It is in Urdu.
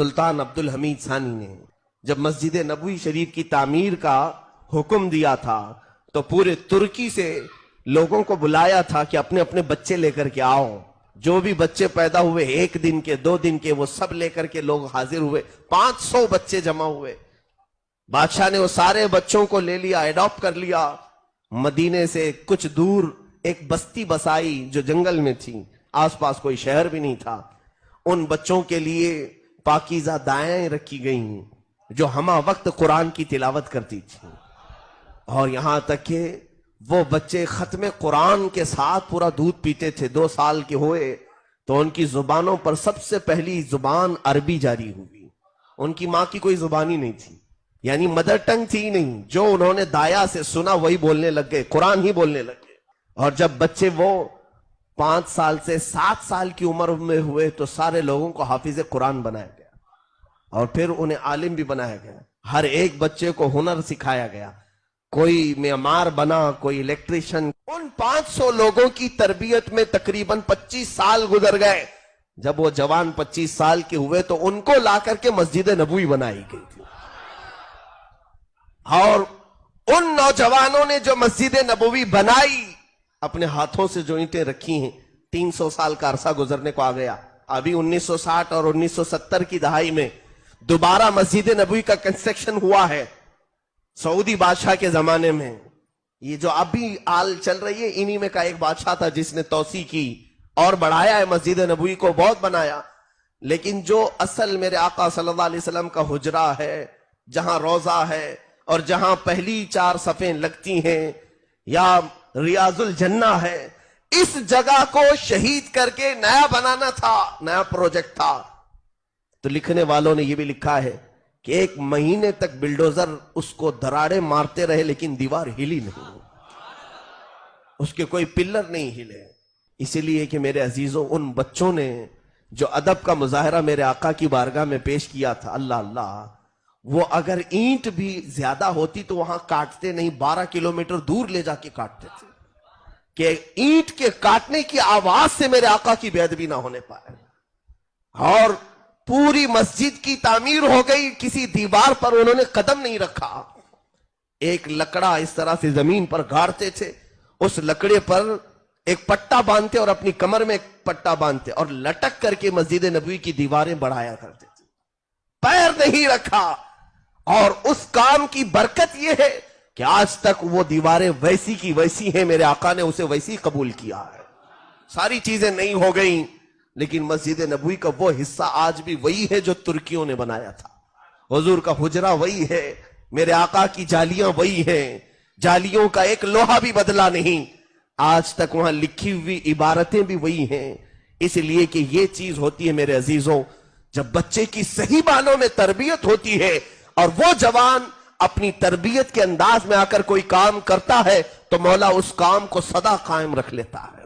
سلطان عبدالحمید ثانی نے جب مسجد نبوی شریف کی تعمیر کا حکم دیا تھا تو پورے ترکی سے لوگوں کو بلایا تھا کہ اپنے اپنے بچے لے کر کے آؤ. جو بھی بچے پیدا ہوئے 1 دن کے 2 دن کے وہ سب لے کر کے لوگ حاضر ہوئے. 500 بچے جمع ہوئے. بادشاہ نے وہ سارے بچوں کو لے لیا, ایڈاپٹ کر لیا. مدینے سے کچھ دور ایک بستی بسائی جو جنگل میں تھی, آس پاس کوئی شہر بھی نہیں تھا. ان بچوں کے لیے پاکیزہ دائیں رکھی گئیں جو ہمہ وقت قرآن کی تلاوت کرتی تھی, اور یہاں تک کہ وہ بچے ختم قرآن کے ساتھ پورا دودھ پیتے تھے. 2 سال کے ہوئے تو ان کی زبانوں پر سب سے پہلی زبان عربی جاری ہوئی. ان کی ماں کی کوئی زبان ہی نہیں تھی, یعنی مدر ٹنگ تھی نہیں. جو انہوں نے دایا سے سنا وہی بولنے لگ گئے, قرآن ہی بولنے لگ گئے. اور جب بچے وہ 5 سال سے 7 سال کی عمر میں ہوئے تو سارے لوگوں کو حافظ قرآن بنایا گیا, اور پھر انہیں عالم بھی بنایا گیا. ہر ایک بچے کو ہنر سکھایا گیا. کوئی معمار بنا, کوئی الیکٹریشن. ان 500 لوگوں کی تربیت میں تقریباً 25 سال گزر گئے. جب وہ جوان 25 سال کے ہوئے تو ان کو لا کر کے مسجد نبوی بنائی گئی تھی. اور ان نوجوانوں نے جو مسجد نبوی بنائی, اپنے ہاتھوں سے جو اینٹیں رکھی ہیں, 300 سال کا عرصہ گزرنے کو آ گیا. ابھی 1960 اور 1970 کی دہائی میں دوبارہ مسجد نبوی کا کنسٹرکشن ہوا ہے. سعودی بادشاہ کے زمانے میں یہ جو ابھی آل چل رہی ہے, انہی میں کا ایک بادشاہ تھا جس نے توسیع کی اور بڑھایا ہے مسجد نبوی کو, بہت بنایا. لیکن جو اصل میرے آقا صلی اللہ علیہ وسلم کا حجرہ ہے, جہاں روضہ ہے اور جہاں پہلی 4 صفیں لگتی ہیں, یا ریاض الجنہ ہے, اس جگہ کو شہید کر کے نیا بنانا تھا, نیا پروجیکٹ تھا. تو لکھنے والوں نے یہ بھی لکھا ہے کہ 1 مہینے تک بلڈوزر اس کو دراڑے مارتے رہے لیکن دیوار ہلی نہیں, اس کے کوئی پلر نہیں ہلے. اسی لیے کہ میرے عزیزوں, ان بچوں نے جو ادب کا مظاہرہ میرے آقا کی بارگاہ میں پیش کیا تھا, اللہ اللہ, وہ اگر اینٹ بھی زیادہ ہوتی تو وہاں کاٹتے نہیں, 12 کلومیٹر دور لے جا کے کاٹتے تھے کہ اینٹ کے کاٹنے کی آواز سے میرے آقا کی بے ادبی نہ ہونے پائے. اور پوری مسجد کی تعمیر ہو گئی, کسی دیوار پر انہوں نے قدم نہیں رکھا. ایک لکڑا اس طرح سے زمین پر گاڑتے تھے, اس لکڑے پر ایک پٹا باندھتے اور اپنی کمر میں ایک پٹا باندھتے اور لٹک کر کے مسجد نبوی کی دیواریں بڑھایا کرتے تھے. پیر نہیں رکھا. اور اس کام کی برکت یہ ہے کہ آج تک وہ دیواریں ویسی کی ویسی ہیں, میرے آقا نے اسے ویسی قبول کیا ہے. ساری چیزیں نہیں ہو گئیں, لیکن مسجد نبوی کا وہ حصہ آج بھی وہی ہے جو ترکیوں نے بنایا تھا. حضور کا حجرہ وہی ہے, میرے آقا کی جالیاں وہی ہیں, جالیوں کا ایک لوہا بھی بدلا نہیں. آج تک وہاں لکھی ہوئی عبارتیں بھی وہی ہیں. اس لیے کہ یہ چیز ہوتی ہے میرے عزیزوں, جب بچے کی صحیح معنوں میں تربیت ہوتی ہے اور وہ جوان اپنی تربیت کے انداز میں آ کر کوئی کام کرتا ہے تو مولا اس کام کو سدا قائم رکھ لیتا ہے.